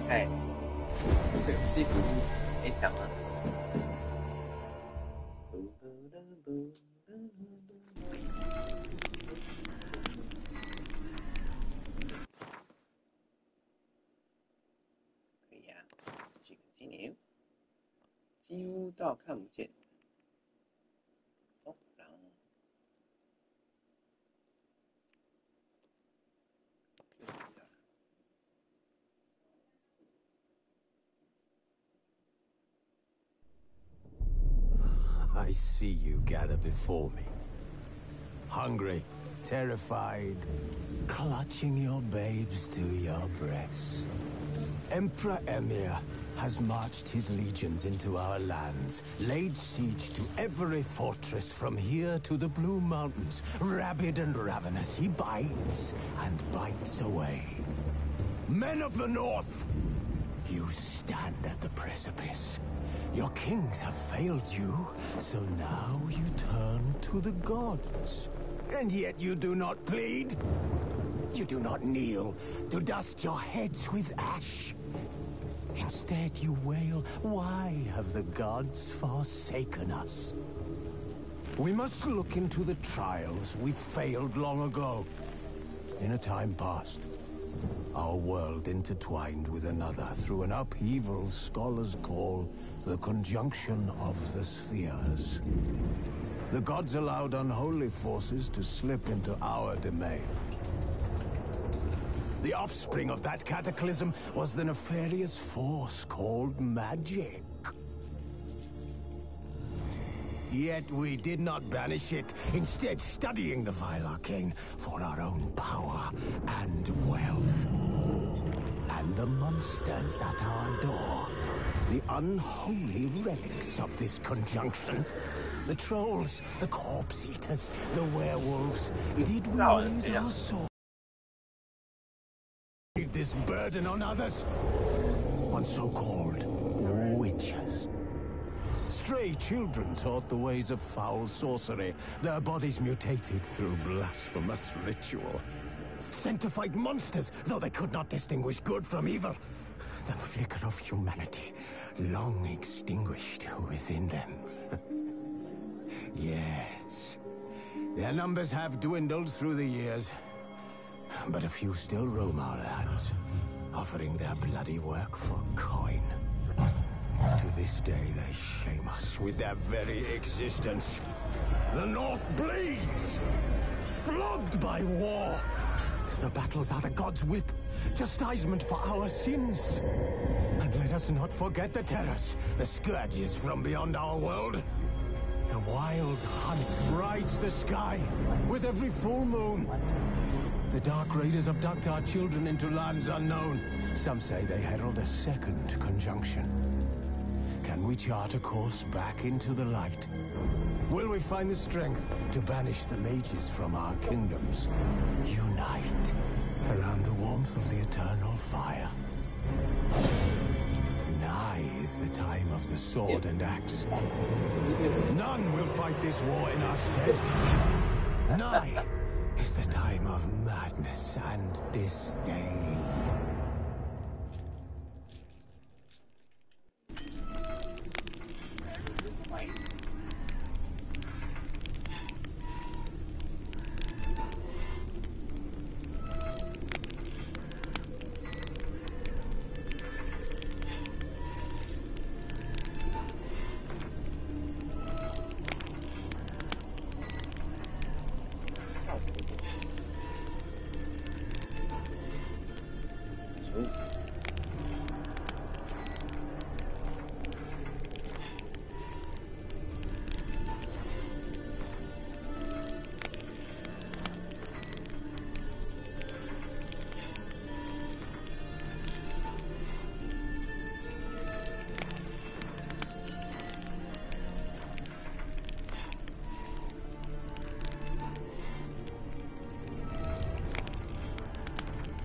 哎，这个西服没抢啊！可以呀，继续 continue， 几乎到看不见。哦，然后。I see you gather before me. Hungry, terrified, clutching your babes to your breast. Emperor Emir has marched his legions into our lands, laid siege to every fortress from here to the Blue Mountains. Rabid and ravenous, he bites and bites away. Men of the North, you stand at the precipice. Your kings have failed you, so now you turn to the gods. And yet you do not plead. You do not kneel to dust your heads with ash. Instead you wail, why have the gods forsaken us? We must look into the trials we failed long ago. In a time past, our world intertwined with another through an upheaval scholars call the conjunction of the spheres. The gods allowed unholy forces to slip into our domain. The offspring of that cataclysm was the nefarious force called magic. Yet we did not banish it, instead studying the vile arcane for our own power and wealth. And the monsters at our door, the unholy relics of this conjunction. The trolls, the corpse eaters, the werewolves. Did we raise our sword? This burden on others? On so-called witches. Stray children taught the ways of foul sorcery, their bodies mutated through blasphemous ritual. Sent to fight monsters, though they could not distinguish good from evil. The flicker of humanity, long extinguished within them. Yes, their numbers have dwindled through the years, but a few still roam our lands, offering their bloody work for coin. To this day, they shame us with their very existence. The North bleeds, flogged by war. The battles are the gods' whip, chastisement for our sins. And let us not forget the terrors, the scourges from beyond our world. The wild hunt rides the sky with every full moon. The Dark Raiders abduct our children into lands unknown. Some say they herald a second conjunction. Can we chart a course back into the light? Will we find the strength to banish the mages from our kingdoms? Unite around the warmth of the eternal fire. Nigh is the time of the sword and axe. None will fight this war in our stead. Nigh is the time of madness and disdain.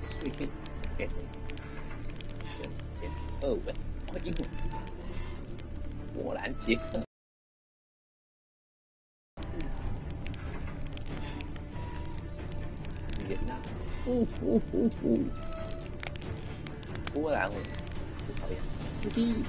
所以可以改成整件2文，英文，果然结合。语言呐，波兰文。不讨厌，朱棣。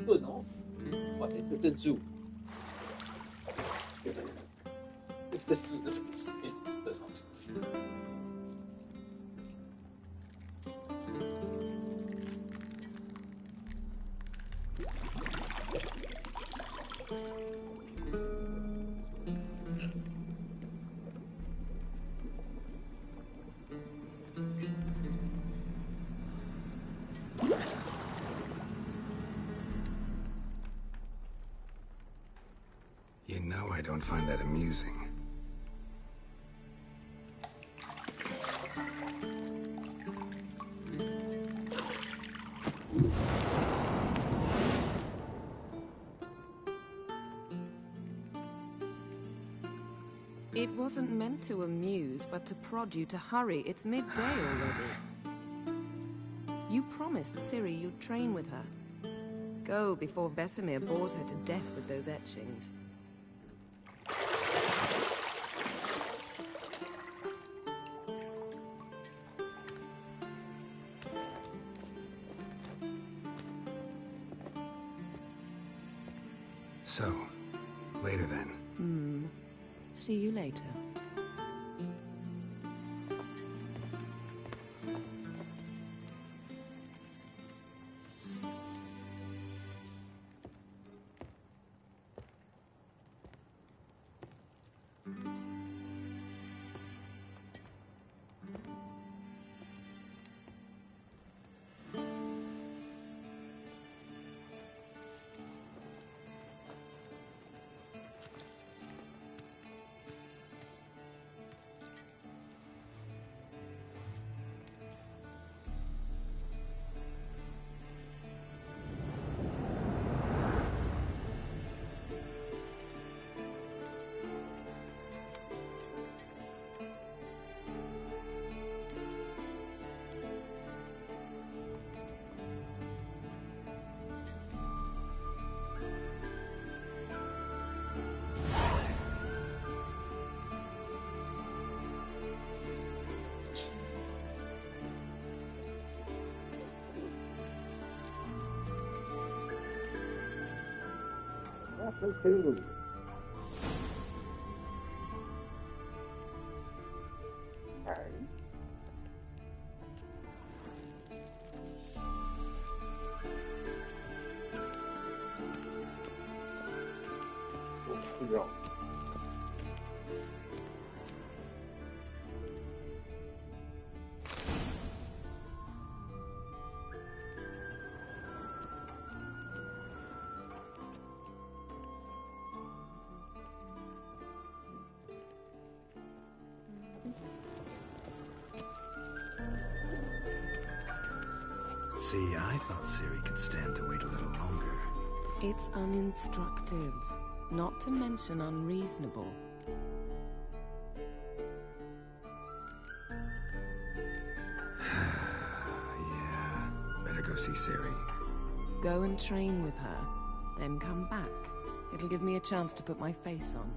顺哦，哇，这珍珠，这珍珠真的是变顺哦。You know I don't find that amusing. It wasn't meant to amuse, but to prod you to hurry. It's midday already. You promised Ciri you'd train with her. Go before Vesemir bores her to death with those etchings. So, later then. See you later. Too. Alright. Wrong. See, I thought Ciri could stand to wait a little longer. It's uninstructive, not to mention unreasonable. Yeah, better go see Ciri. Go and train with her, then come back. It'll give me a chance to put my face on.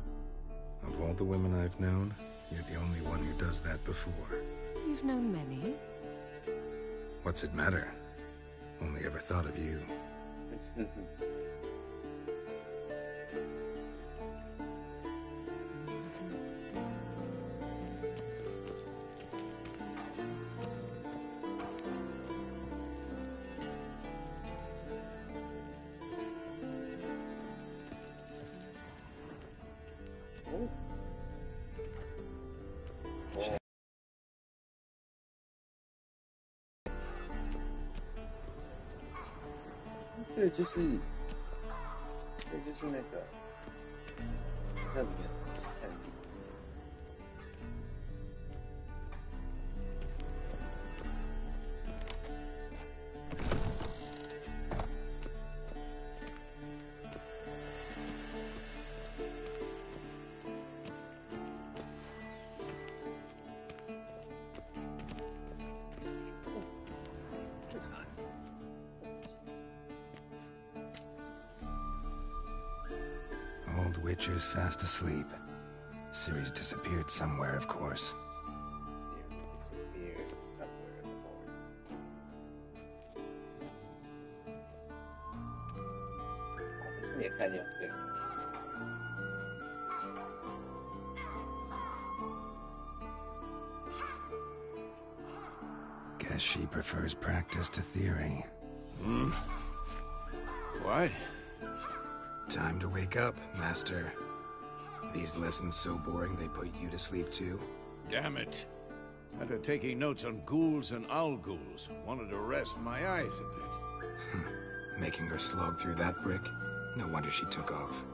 Of all the women I've known, you're the only one who does that before. You've known many. What's it matter? Only ever thought of you.这就是那个在里面看Old Witcher's fast asleep. Ciri's disappeared somewhere, of course. disappeared somewhere, of course.为什么也看见这个？ Guess she prefers practice to theory. What? Time to wake up, Master. These lessons so boring they put you to sleep too? Damn it. After taking notes on ghouls and owl ghouls, wanted to rest my eyes a bit. Making her slog through that brick? No wonder she took off.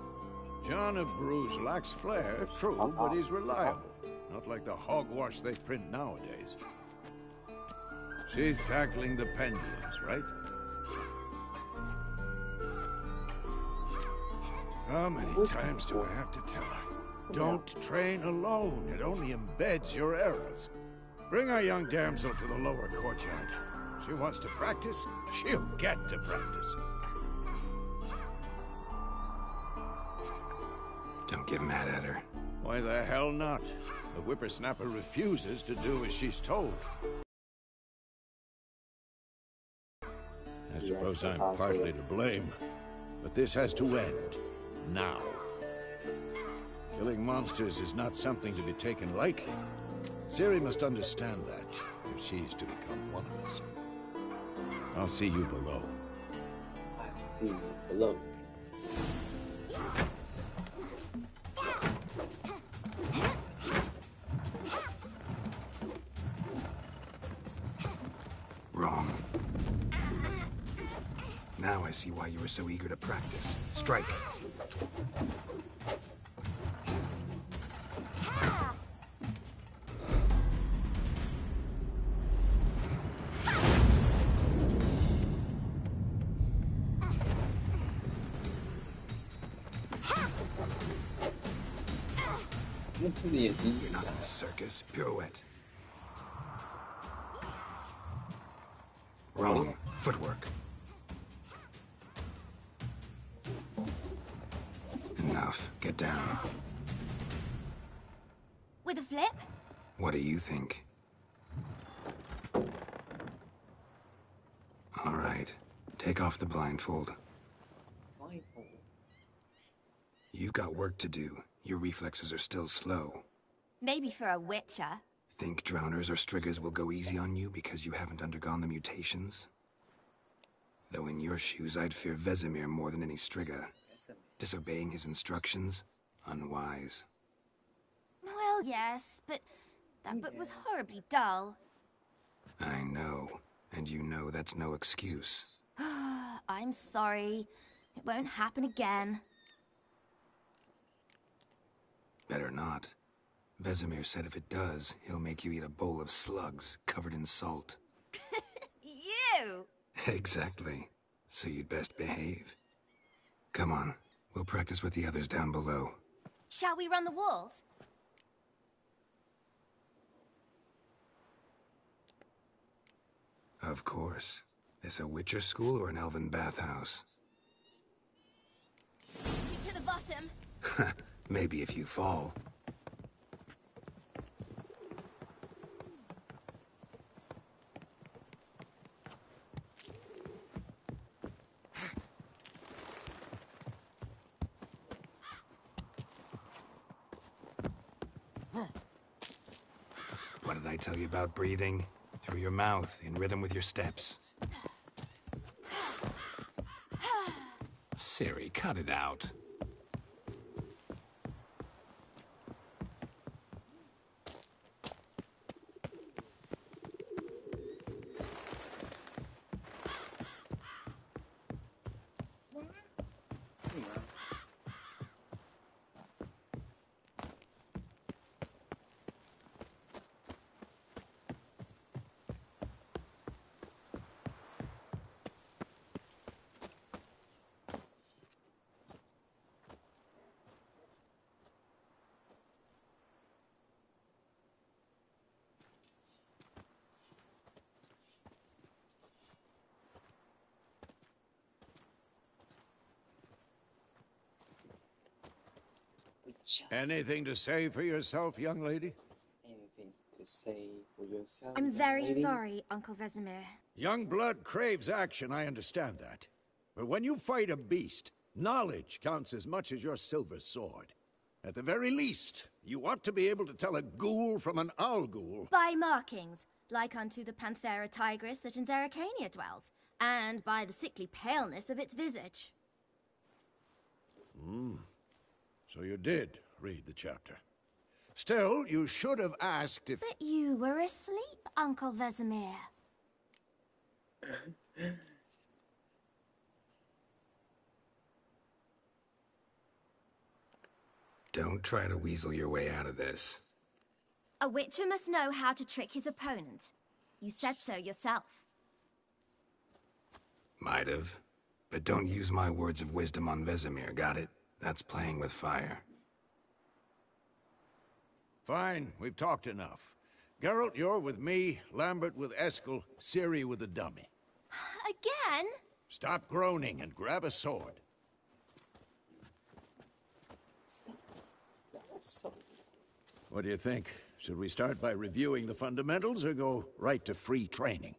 John of Bruges lacks flair, true, but he's reliable. Not like the hogwash they print nowadays. She's tackling the pendulums, right? How many times do I have to tell her? Don't train alone. It only embeds your errors. Bring our young damsel to the lower courtyard. She wants to practice, she'll get to practice. Don't get mad at her. Why the hell not? The whippersnapper refuses to do as she's told. I suppose I'm partly to blame, but this has to end. now. Killing monsters is not something to be taken lightly. Ciri must understand that, if she's to become one of us. I'll see you below. I'll see you below. Wrong. Now I see why you were so eager to practice. Strike. You're not in a circus. Pirouette. Wrong. Footwork. Enough. Get down. With a flip? What do you think? All right. Take off the blindfold. Blindfold. You've got work to do. Your reflexes are still slow. Maybe for a witcher. Think drowners or striggers will go easy on you because you haven't undergone the mutations? Though in your shoes, I'd fear Vesemir more than any strigger. Disobeying his instructions? Unwise. Well, yes, but that book was horribly dull. I know. And you know that's no excuse. I'm sorry. It won't happen again. Better not. Vesemir said if it does, he'll make you eat a bowl of slugs covered in salt. You! Exactly. So you'd best behave. Come on. We'll practice with the others down below. Shall we run the walls? Of course. This a Witcher school or an elven bathhouse? To the bottom. Maybe if you fall. What did I tell you about breathing? Through your mouth, in rhythm with your steps. Ciri, cut it out. Anything to say for yourself, young lady? Anything to say for yourself? I'm very lady? sorry, Uncle Vesemir. Young blood craves action, I understand that. But when you fight a beast, knowledge counts as much as your silver sword. At the very least, you ought to be able to tell a ghoul from an owl ghoul. By markings, like unto the Panthera tigris that in Zerrikania dwells, and by the sickly paleness of its visage. So you did read the chapter. Still, you should have asked if... But you were asleep, Uncle Vesemir. Don't try to weasel your way out of this. A witcher must know how to trick his opponent. You said so yourself. Might have. But don't use my words of wisdom on Vesemir, got it? That's playing with fire. Fine, we've talked enough. Geralt, you're with me, Lambert with Eskel, Ciri with the dummy. Again? Stop groaning and grab a sword. Stop. So, What do you think? Should we start by reviewing the fundamentals or go right to free training?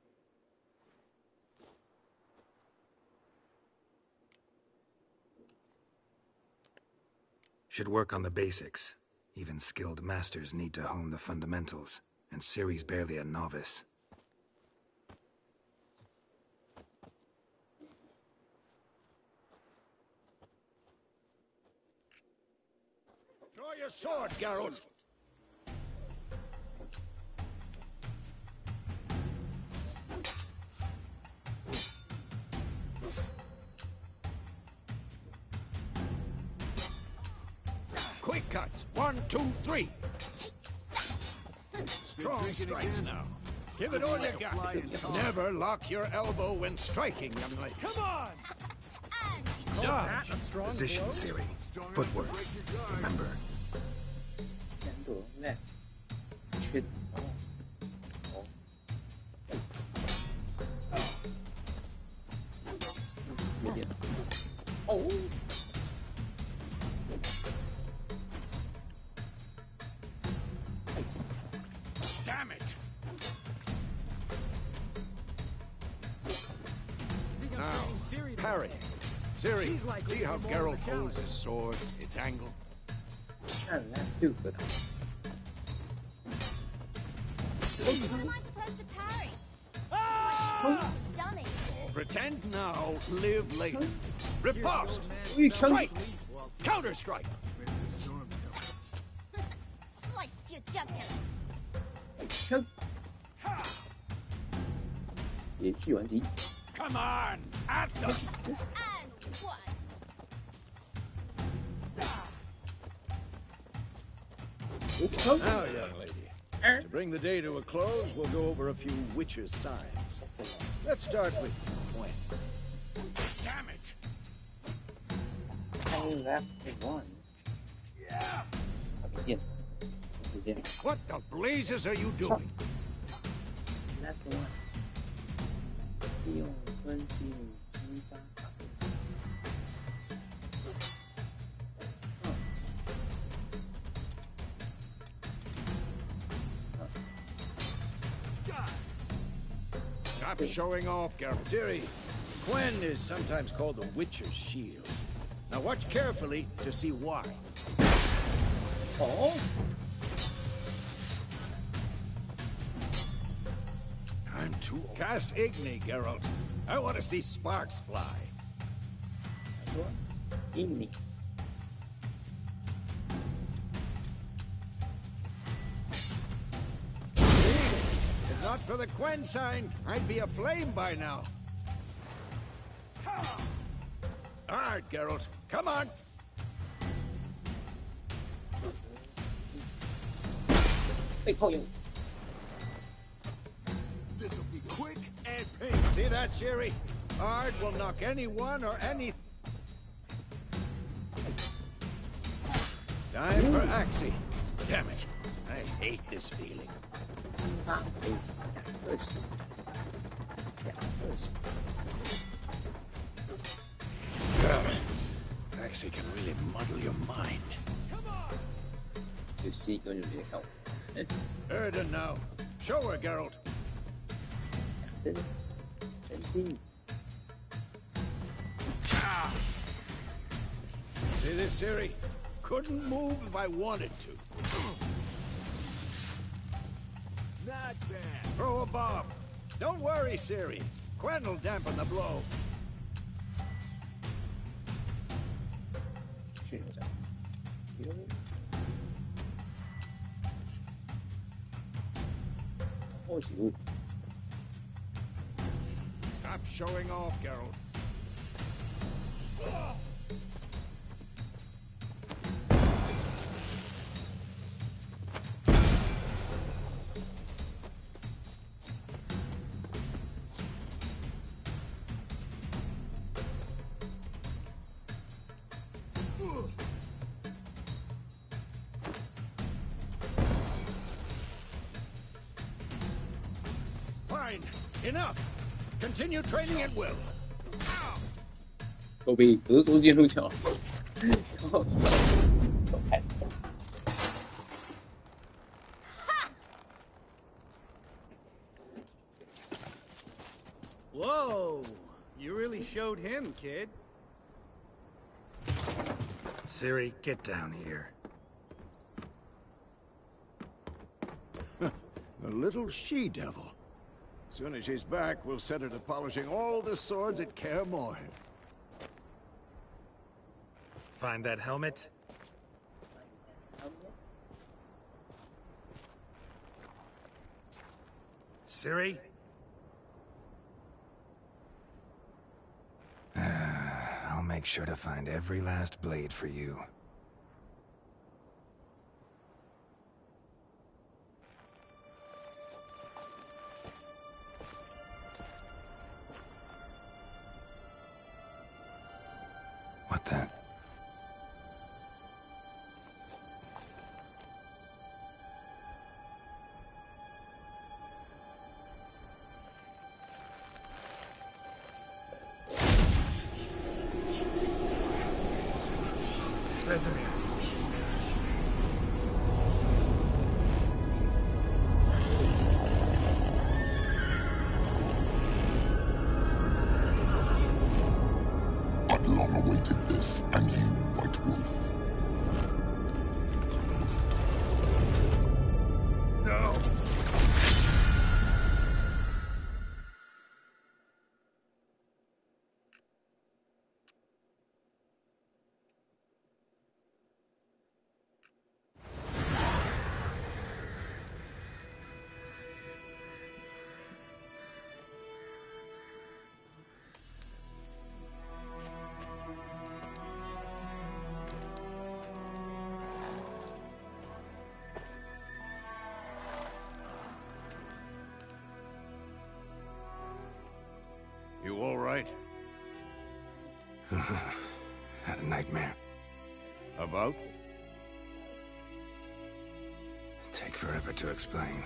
Should work on the basics. Even skilled masters need to hone the fundamentals, and Ciri's barely a novice. Draw your sword, Geralt. Quick cuts. 1, 2, 3. Strong strikes now. Give it all you got. Never lock your elbow when striking, young lady. Come on! Dodge. Position, Ciri. Footwork. Remember. 先躲来，去哦，有点哦。Damn it! Now, parry. Ciri, see how Geralt holds his sword, its angle? 看来就和他。 How am I supposed to parry? Dummy. Pretend now, live later. Riposte! 一枪 Strike! Counter strike! Sliced your jugular. 枪，连续完击。 Come on! At them! And one. Now, young lady, to bring the day to a close, we'll go over a few witches' signs. Let's start with Gwen. Damn it! I left one. Yeah! 没电，时间 What the blazes are you doing? left one。利用分析激发。Stop showing off, Geralt. Ciri, Gwen is sometimes called the Witcher's Shield. Now watch carefully to see why. 哦， I'm too old. Cast Igni, Geralt. I want to see sparks fly. 说印尼。 If not for the Gwen sign, I'd be aflame by now. All right, Geralt. Come on. 背靠右。 This'll be quick and painless. See that, Ciri? Ard will knock anyone or any... Time for Axie. Damn it. I hate this feeling. 激发可以220，220。 Axie can really muddle your mind. 就吸根就别看我。 Erden now. Show her, Geralt. 真心。 See this, Ciri? Couldn't move if I wanted to. Not bad. Throw a bomb. Don't worry, Ciri. Gwen will dampen the blow. 去一下。后几步。 Stop showing off, Geralt. Fine. Enough. Continue training at will. 后背格斗进入墙。走开。 Whoa! You really showed him, kid. Ciri, get down here. A little she-devil. Soon as she's back, we'll set her to polishing all the swords at Kaer Morhen. Find that helmet? Ciri? I'll make sure to find every last blade for you. What the? Vesemir. I've long awaited this, and you, White Wolf. No! You all right? Had a nightmare. About? Take forever to explain.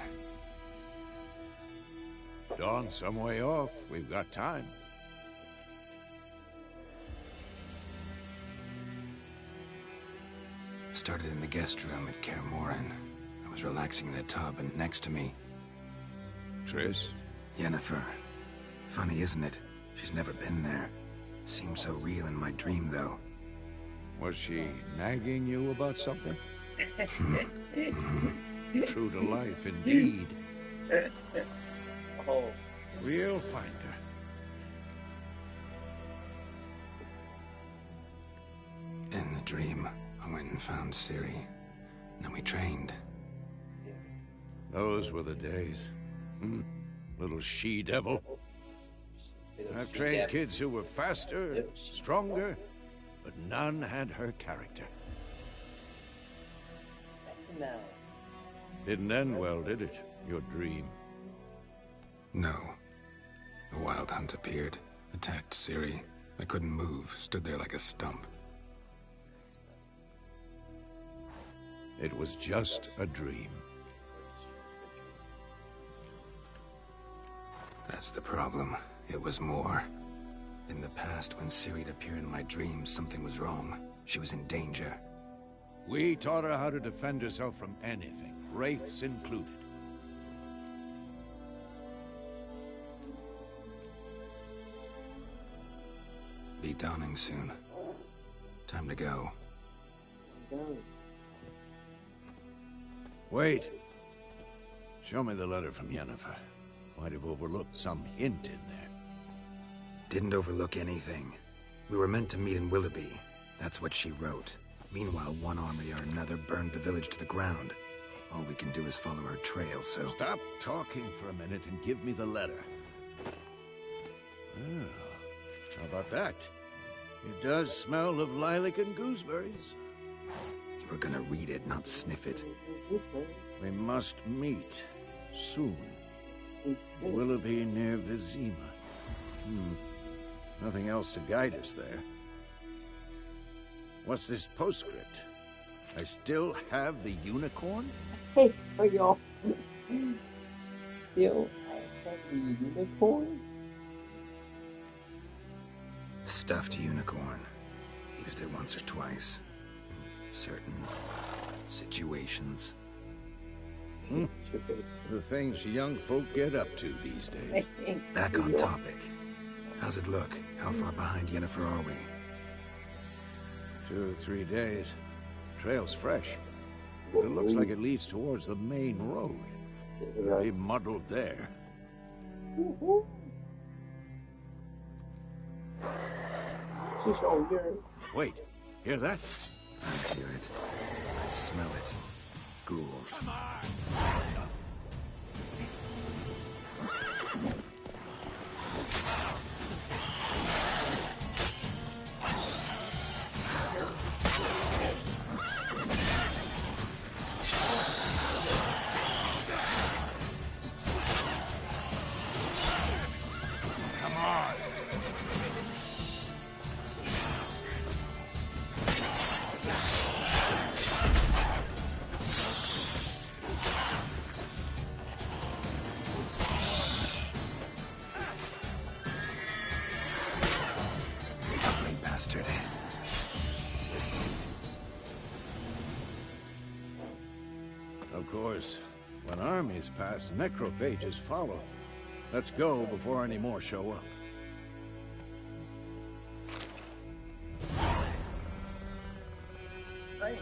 Dawn's some way off. We've got time. Started in the guest room at Kaer Morhen. I was relaxing in the tub, and next to me, Triss? Yennefer. Funny, isn't it? She's never been there. Seemed so real in my dream, though. Was she nagging you about something? True to life, indeed. Oh. We'll find her. In the dream, I went and found Ciri. Then we trained. Those were the days. Little she-devil. I've trained kids who were faster, stronger, but none had her character. Didn't end well, did it? Your dream? No. A wild hunt appeared, attacked Ciri. I couldn't move, stood there like a stump. It was just a dream. That's the problem. It was more. In the past, when Ciri'd appear in my dreams, something was wrong. She was in danger. We taught her how to defend herself from anything, wraiths included. Be dawning soon. Time to go. Wait. Show me the letter from Yennefer. Might have overlooked some hint in there. Didn't overlook anything. We were meant to meet in Willoughby. That's what she wrote. Meanwhile, one army or another burned the village to the ground. All we can do is follow her trail, so... Stop talking for a minute and give me the letter. Oh, how about that? It does smell of lilac and gooseberries. You were gonna read it, not sniff it. We must meet soon. Willoughby near Vizima. Nothing else to guide us there. What's this postscript? I still have the unicorn? Hey, are y'all still have the unicorn? Stuffed unicorn. Used it once or twice. In certain situations. The things young folk get up to these days. Back on topic. How's it look? How far behind Yennefer are we? 2, 3 days. Trail's fresh. But it looks like it leads towards the main road. Be muddled there. Wait, hear that? I hear it. I smell it. Ghouls. Of course, when armies pass, necrophages follow. Let's go before any more show up. Right.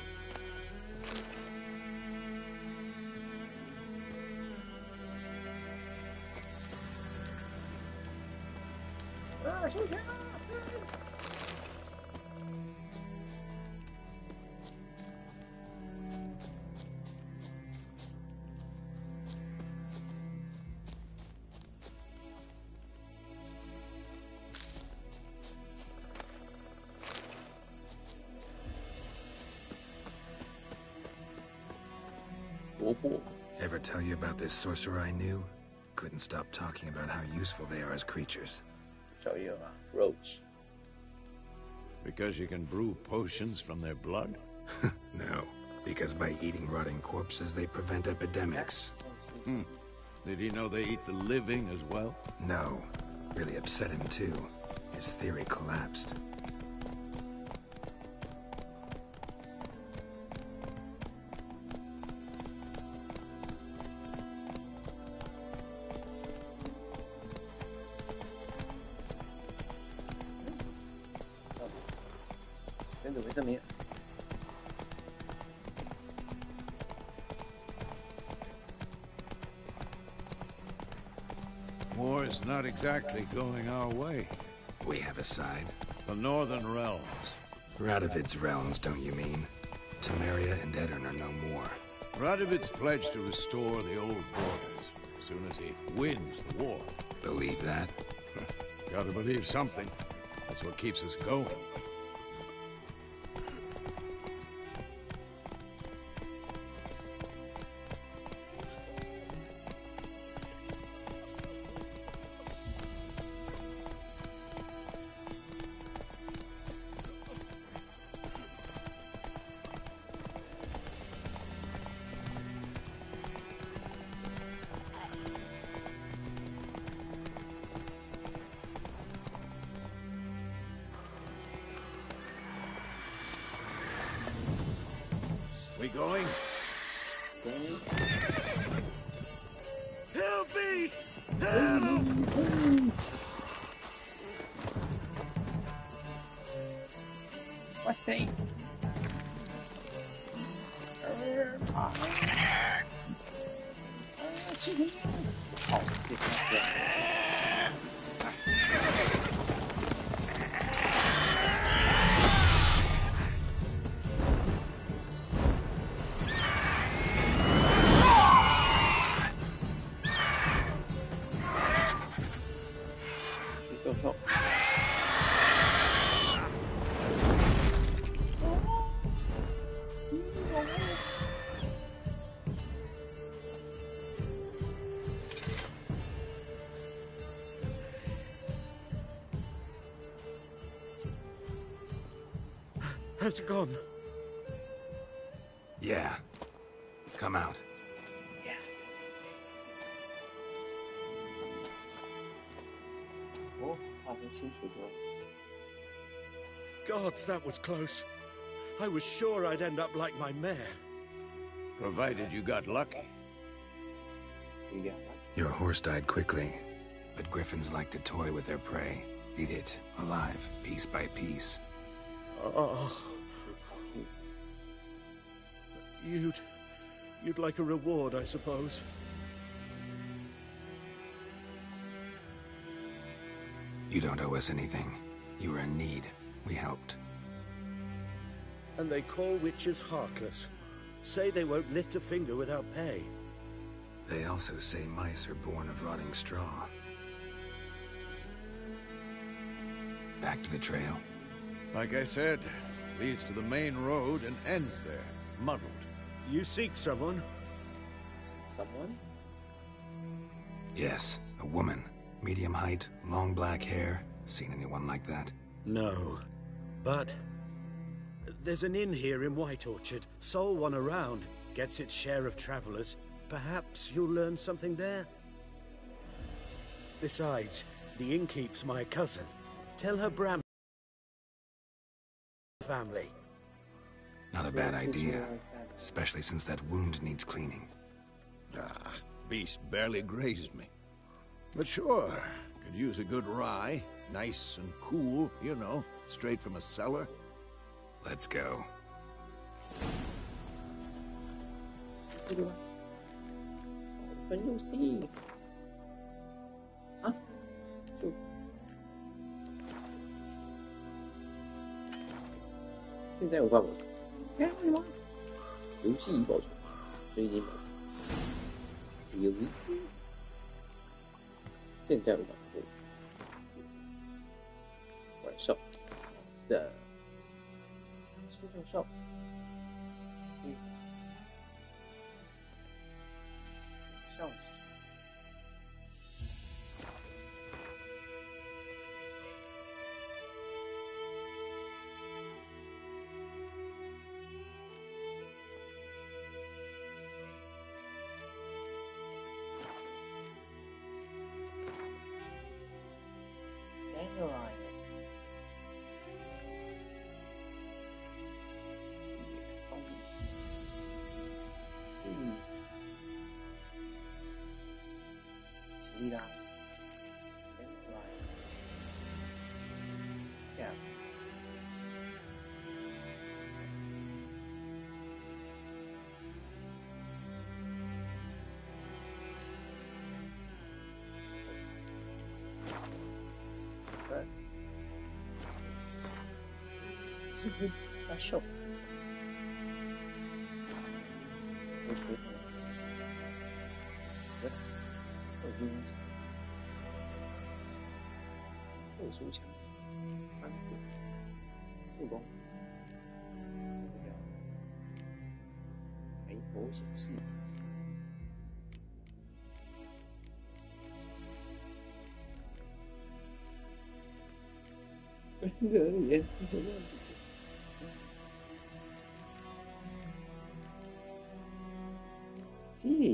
Ever tell you about this sorcerer I knew? Couldn't stop talking about how useful they are as creatures. Show you Roach. Because you can brew potions from their blood? No, because by eating rotting corpses, they prevent epidemics. Did he know they eat the living as well? No. Really upset him, too. His theory collapsed. War is not exactly going our way. We have a side. The Northern Realms. Radovid's realms, don't you mean? Temeria and Edirn are no more. Radovid's pledged to restore the old borders as soon as he wins the war. Believe that? Gotta believe something. That's what keeps us going. We going? Help me! Help! What's he? Has it gone? Yeah. Come out. Yeah. Oh, I can see the door. Gods, that was close. I was sure I'd end up like my mare. Provided you got lucky. Yeah. Your horse died quickly, but griffins like to toy with their prey. Eat it, alive, piece by piece. Oh, his harpoons. You'd like a reward, I suppose. You don't owe us anything. You were in need. We helped. And they call witches heartless. Say they won't lift a finger without pay. They also say mice are born of rotting straw. Back to the trail. Like I said, leads to the main road and ends there, muddled. You seek someone? Someone? Yes, a woman. Medium height, long black hair. Seen anyone like that? No. But there's an inn here in White Orchard. Sole one around. Gets its share of travelers. Perhaps you'll learn something there. Besides, the innkeep's my cousin. Tell her Bram family. Not a bad idea. Especially since that wound needs cleaning. Ah, beast barely grazed me. But sure, could use a good rye. Nice and cool, you know, straight from a cellar. Let's go. Open your sea. Huh? Good. 现在有办法，游戏已保存，所以已经满足。有现在有办法。晚上是的，睡觉上。上。是不是发售？我回头，我晕车，特殊强制，安护，助攻，眉头显示。这个也很问题。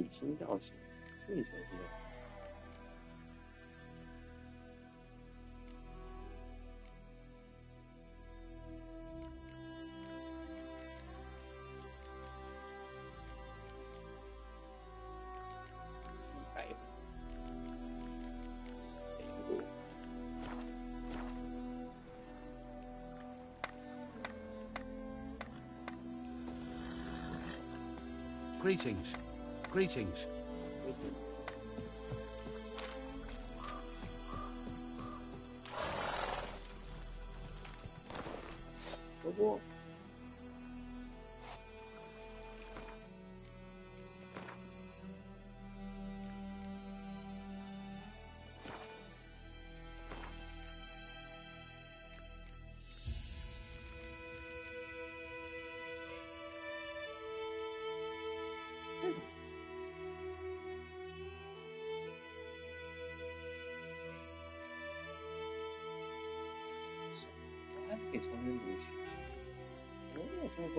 新造型，最手边。400。Greetings. Greetings. Bobo.给重新读取。哦，这个。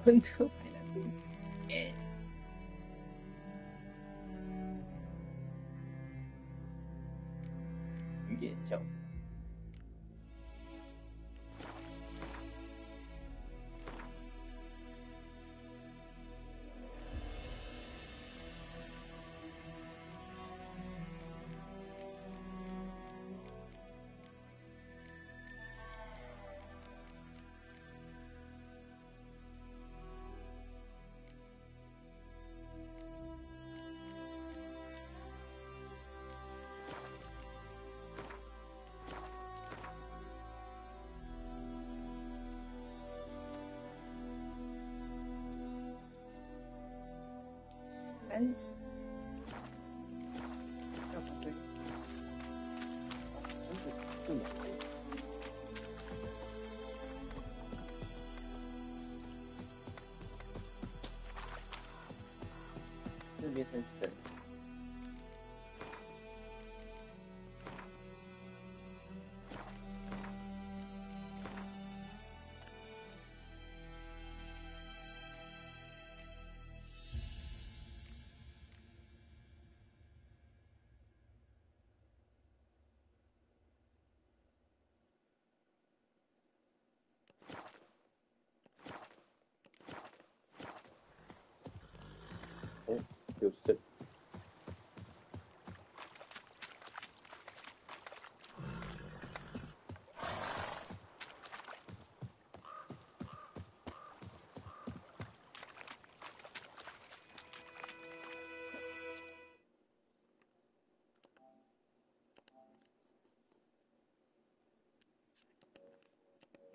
昆特牌难度，语言效果。30，要不对，真的不能。这边才是真的。哦，有剩。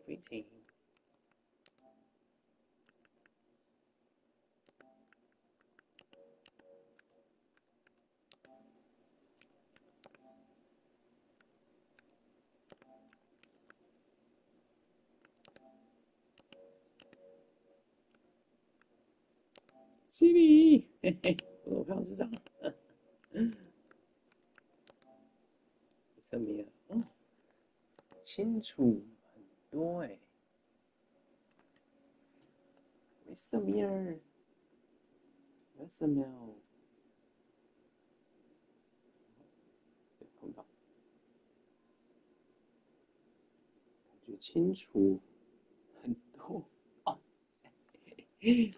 Greetings. Siri， 嘿嘿，我票市场，上面哦，清楚很多哎，为什么？为什么？这碰到，感觉清楚很多，哇塞，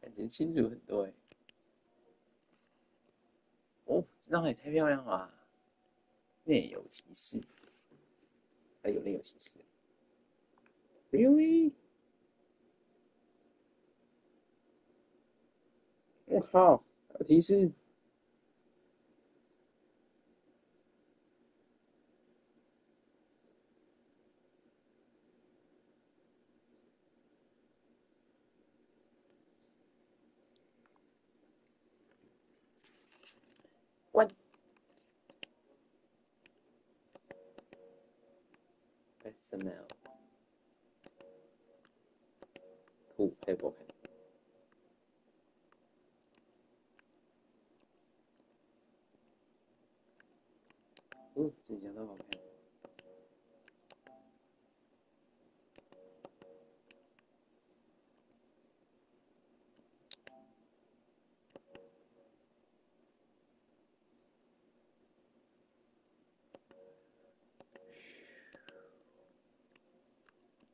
感觉清楚很多哎。哦，这张也太漂亮了吧！内有提示，还有内有提示 ，really？ 我靠，有提示。关。SML。酷，还有不好看。这讲都好看。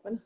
关了。